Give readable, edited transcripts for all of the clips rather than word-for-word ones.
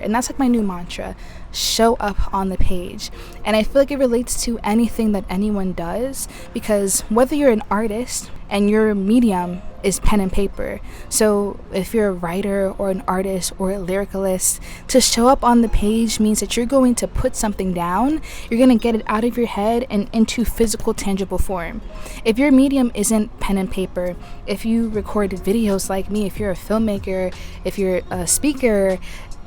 And that's like my new mantra: show up on the page. And I feel like it relates to anything that anyone does, because whether you're an artist and your medium is pen and paper, so if you're a writer or an artist or a lyricalist, to show up on the page means that you're going to put something down, you're going to get it out of your head and into physical, tangible form. If your medium isn't pen and paper, if you record videos like me, if you're a filmmaker, if you're a speaker,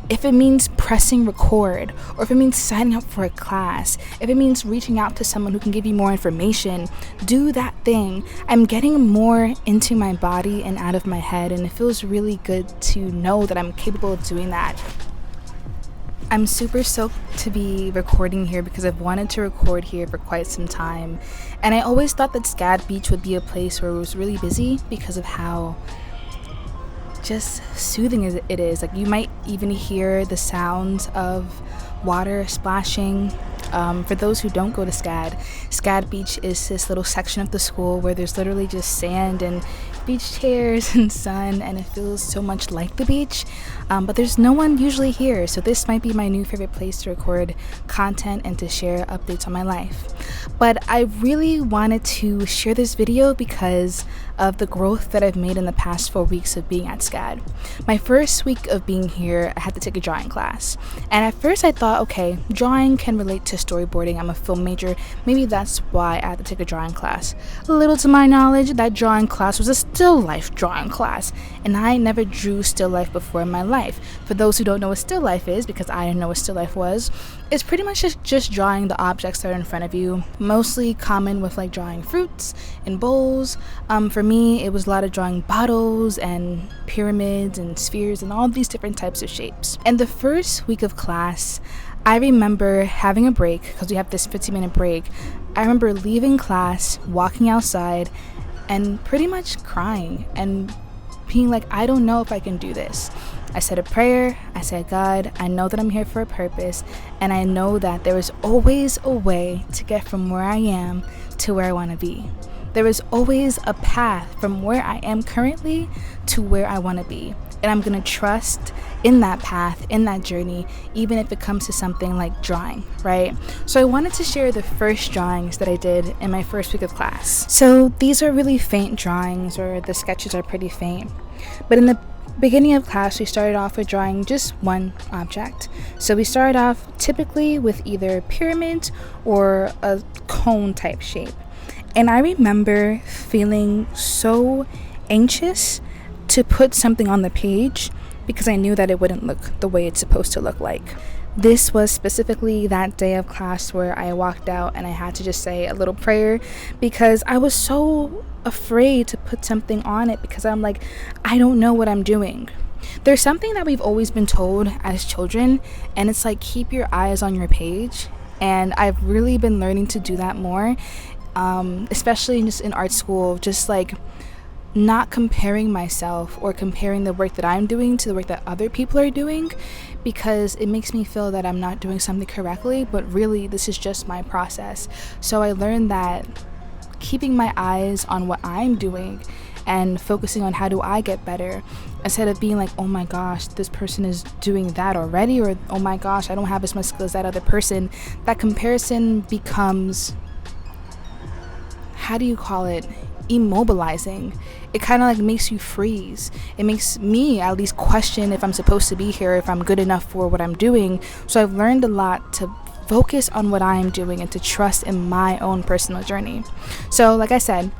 if it means pressing record, or if it means signing up for a class, if it means reaching out to someone who can give you more information, do that thing. I'm getting more into my body and out of my head, and it feels really good to know that I'm capable of doing that. I'm super stoked to be recording here because I've wanted to record here for quite some time, and I always thought that SCAD Beach would be a place where it was really busy because of how just soothing it is. Like, you might even hear the sounds of water splashing. For those who don't go to SCAD Beach is this little section of the school where there's literally just sand and beach chairs and sun, and it feels so much like the beach, but there's no one usually here, so this might be my new favorite place to record content and to share updates on my life. But I really wanted to share this video because of the growth that I've made in the past 4 weeks of being at SCAD. My first week of being here, I had to take a drawing class, and at first I thought, okay, drawing can relate to storyboarding. I'm a film major, maybe that's why I had to take a drawing class. Little to my knowledge, that drawing class was a still life drawing class, and I never drew still life before in my life. For those who don't know what still life is, because I didn't know what still life was, it's pretty much just drawing the objects that are in front of you, mostly common with like drawing fruits and bowls. For me, it was a lot of drawing bottles and pyramids and spheres and all these different types of shapes. And the first week of class, I remember having a break, because we have this 15-minute break. I remember leaving class, walking outside, and pretty much crying and being like, I don't know if I can do this. I said a prayer. I said, God, I know that I'm here for a purpose, and I know that there is always a way to get from where I am to where I want to be. There is always a path from where I am currently to where I want to be. And I'm going to trust in that path, in that journey, even if it comes to something like drawing, right? So I wanted to share the first drawings that I did in my first week of class. So these are really faint drawings, or the sketches are pretty faint. But in the beginning of class, we started off with drawing just one object. So we started off typically with either pyramids or a cone type shape. And I remember feeling so anxious to put something on the page because I knew that it wouldn't look the way it's supposed to look like. This was specifically that day of class where I walked out and I had to just say a little prayer because I was so afraid to put something on it because I'm like, I don't know what I'm doing. There's something that we've always been told as children, and it's like, keep your eyes on your page. And I've really been learning to do that more, especially just in art school, just like not comparing myself or comparing the work that I'm doing to the work that other people are doing, because it makes me feel that I'm not doing something correctly, but really this is just my process. So I learned that keeping my eyes on what I'm doing and focusing on how do I get better, instead of being like, oh my gosh, this person is doing that already, or oh my gosh, I don't have as much skill as that other person. That comparison becomes, how do you call it, immobilizing. It kind of like makes you freeze. It makes me at least question if I'm supposed to be here, if I'm good enough for what I'm doing. So I've learned a lot to focus on what I'm doing and to trust in my own personal journey. So like I said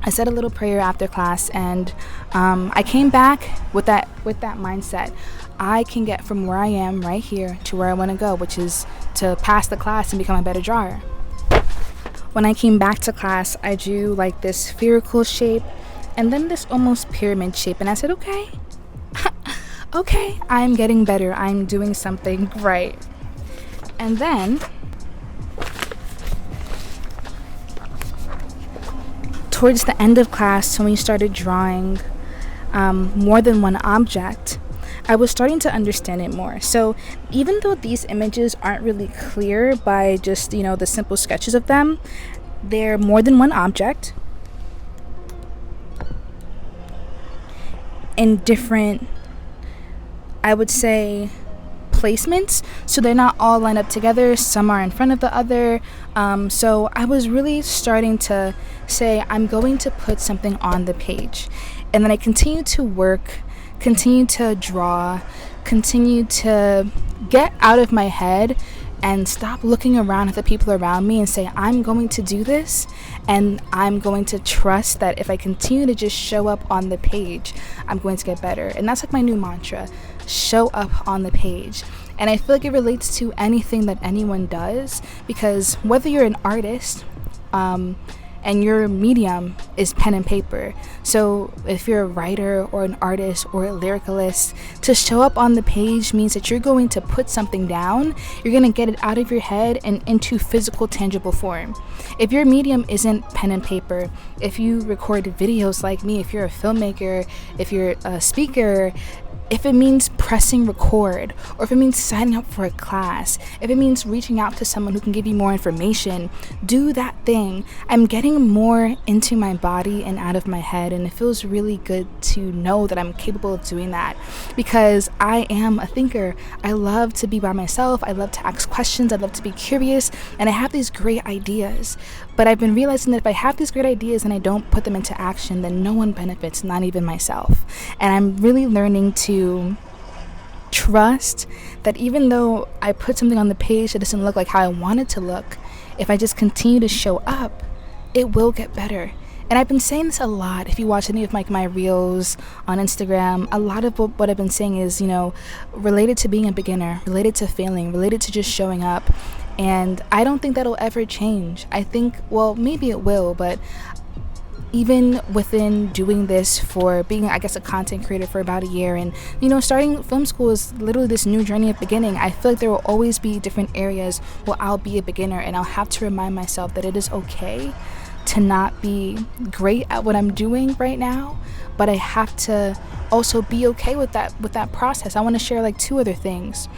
a little prayer after class, and I came back with that mindset. I can get from where I am right here to where I want to go, which is to pass the class and become a better drawer. When I came back to class, I drew like this spherical shape and then this almost pyramid shape, and I said, okay, okay, I'm getting better. I'm doing something right. And then towards the end of class, when we started drawing more than one object, I was starting to understand it more. So even though these images aren't really clear by just, the simple sketches of them, they're more than one object in different, I would say, placements, so they're not all lined up together. Some are in front of the other. So I was really starting to say, I'm going to put something on the page. And then I continued to work, continue to draw, continue to get out of my head and stop looking around at the people around me and say, I'm going to do this, and I'm going to trust that if I continue to just show up on the page, I'm going to get better. And that's like my new mantra, show up on the page. And I feel like it relates to anything that anyone does, because whether you're an artist, and your medium is pen and paper. So if you're a writer or an artist or a lyricalist, to show up on the page means that you're going to put something down, you're going to get it out of your head and into physical, tangible form. If your medium isn't pen and paper, if you record videos like me, if you're a filmmaker, if you're a speaker, if it means pressing record, or if it means signing up for a class, if it means reaching out to someone who can give you more information, do that thing. I'm getting more into my body and out of my head, and it feels really good to know that I'm capable of doing that, because I am a thinker. I love to be by myself. I love to ask questions. I love to be curious, and I have these great ideas. But I've been realizing that if I have these great ideas and I don't put them into action, then no one benefits, not even myself. And I'm really learning to trust that even though I put something on the page that doesn't look like how I want it to look, if I just continue to show up, it will get better. And I've been saying this a lot. If you watch any of my reels on Instagram, a lot of what I've been saying is, related to being a beginner, related to failing, related to just showing up. And I don't think that'll ever change. I think, well, maybe it will, but even within doing this, for being, I guess, a content creator for about a year, and, starting film school is literally this new journey of beginning. I feel like there will always be different areas where I'll be a beginner, and I'll have to remind myself that it is okay to not be great at what I'm doing right now, but I have to also be okay with that process. I want to share two other things.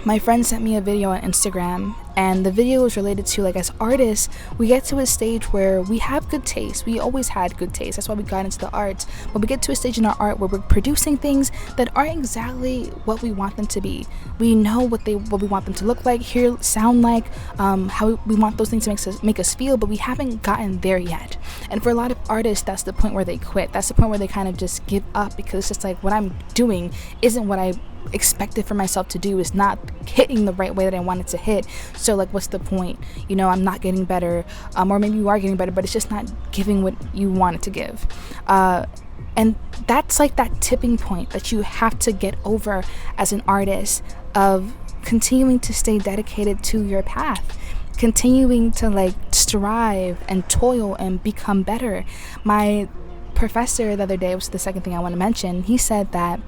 My friend sent me a video on Instagram, and the video was related to, as artists, we get to a stage where we have good taste. We always had good taste. That's why we got into the arts. But we get to a stage in our art where we're producing things that aren't exactly what we want them to be. We know what we want them to look like, hear, sound like, how we want those things to make us feel, but we haven't gotten there yet. And for a lot of artists, that's the point where they quit. That's the point where they kind of just give up, because it's just what I'm doing isn't what I expected for myself to do, is not hitting the right way that I wanted to hit. So what's the point? I'm not getting better, or maybe you are getting better, but it's just not giving what you want it to give. And that's that tipping point that you have to get over as an artist, of continuing to stay dedicated to your path, continuing to strive and toil and become better. My professor the other day, was the second thing I want to mention, he said that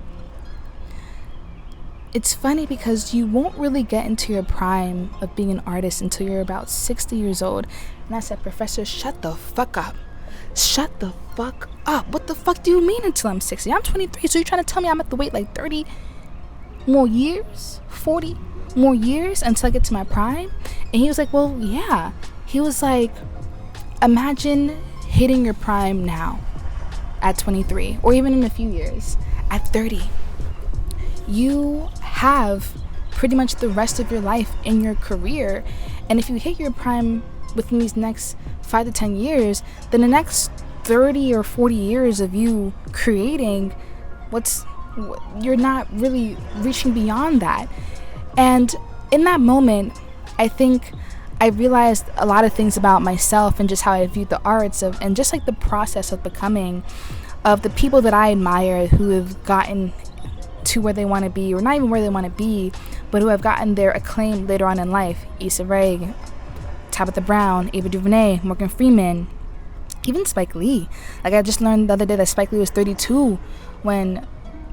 it's funny because you won't really get into your prime of being an artist until you're about 60 years old. And I said, Professor, shut the fuck up. Shut the fuck up. What the fuck do you mean until I'm 60? I'm 23, so you're trying to tell me I'm at the wait 30 more years? 40 more years until I get to my prime? And he was like, well, yeah. He was like, imagine hitting your prime now at 23, or even in a few years at 30. You have pretty much the rest of your life in your career, and if you hit your prime within these next 5 to 10 years, then the next 30 or 40 years of you creating, you're not really reaching beyond that. And in that moment, I think I realized a lot of things about myself and just how I viewed the arts and just the process of becoming, of the people that I admire who have gotten to where they want to be, or not even where they want to be, but who have gotten their acclaim later on in life. Issa Rae, Tabitha Brown, Ava DuVernay, Morgan Freeman, even Spike Lee. I just learned the other day that Spike Lee was 32 when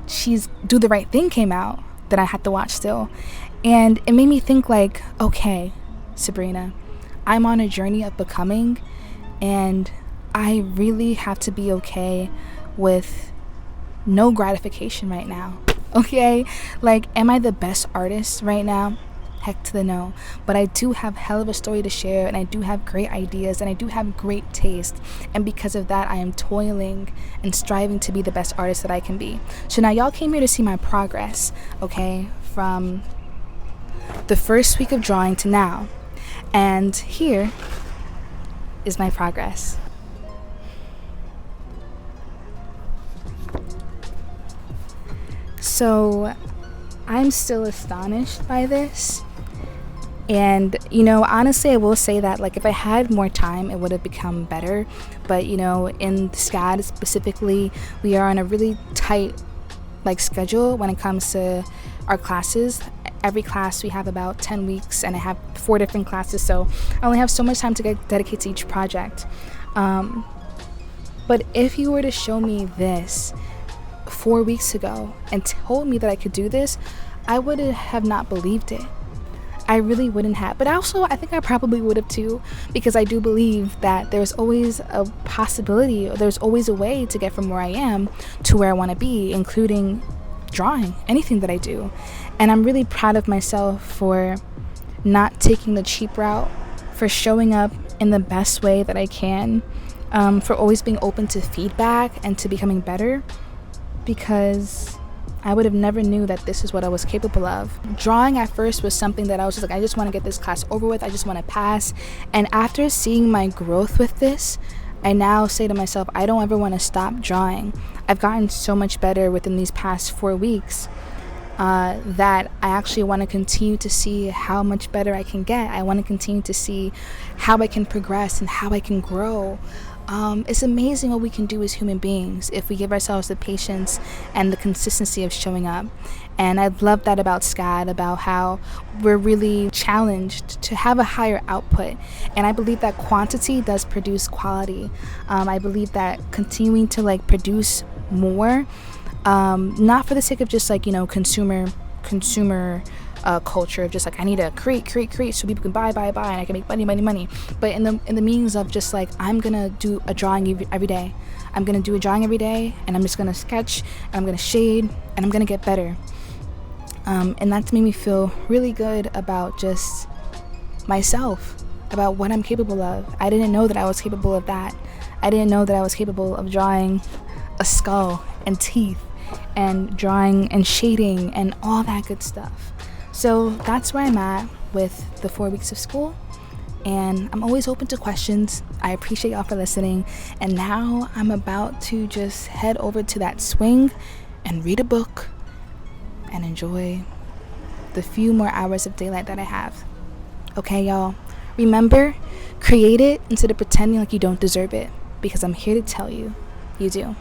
She's Do the Right Thing came out, that I had to watch still. And it made me think okay, Sabrina, I'm on a journey of becoming, and I really have to be okay with no gratification right now. Okay, am I the best artist right now? Heck to the no. But I do have hell of a story to share, and I do have great ideas, and I do have great taste, and because of that I am toiling and striving to be the best artist that I can be. So now y'all came here to see my progress, okay, from the first week of drawing to now. And here is my progress. So I'm still astonished by this. And, honestly, I will say that, if I had more time, it would have become better. But, in SCAD specifically, we are on a really tight, schedule when it comes to our classes. Every class, we have about 10 weeks, and I have 4 different classes. So I only have so much time to dedicate to each project. But if you were to show me this 4 weeks ago and told me that I could do this, I would have not believed it. I really wouldn't have. But also, I think I probably would have too, because I do believe that there's always a possibility, or there's always a way to get from where I am to where I want to be, including drawing, anything that I do. And I'm really proud of myself for not taking the cheap route, for showing up in the best way that I can, for always being open to feedback and to becoming better, because I would have never knew that this is what I was capable of. Drawing at first was something that I was just I just want to get this class over with. I just want to pass. And after seeing my growth with this, I now say to myself, I don't ever want to stop drawing. I've gotten so much better within these past 4 weeks that I actually want to continue to see how much better I can get. I want to continue to see how I can progress and how I can grow. It's amazing what we can do as human beings if we give ourselves the patience and the consistency of showing up. And I love that about SCAD, about how we're really challenged to have a higher output. And I believe that quantity does produce quality. I believe that continuing to produce more, not for the sake of just consumer culture of just I need to create so people can buy and I can make money, but in the means of just I'm gonna do a drawing every day. I'm gonna do a drawing every day, and I'm just gonna sketch, and I'm gonna shade, and I'm gonna get better. And that's made me feel really good about just myself, about what I'm capable of. I didn't know that I was capable of that. I didn't know that I was capable of drawing a skull and teeth and drawing and shading and all that good stuff. So that's where I'm at with the 4 weeks of school, and I'm always open to questions. I appreciate y'all for listening, and now I'm about to just head over to that swing and read a book and enjoy the few more hours of daylight that I have. Okay, y'all? Remember, create it instead of pretending like you don't deserve it, because I'm here to tell you, you do.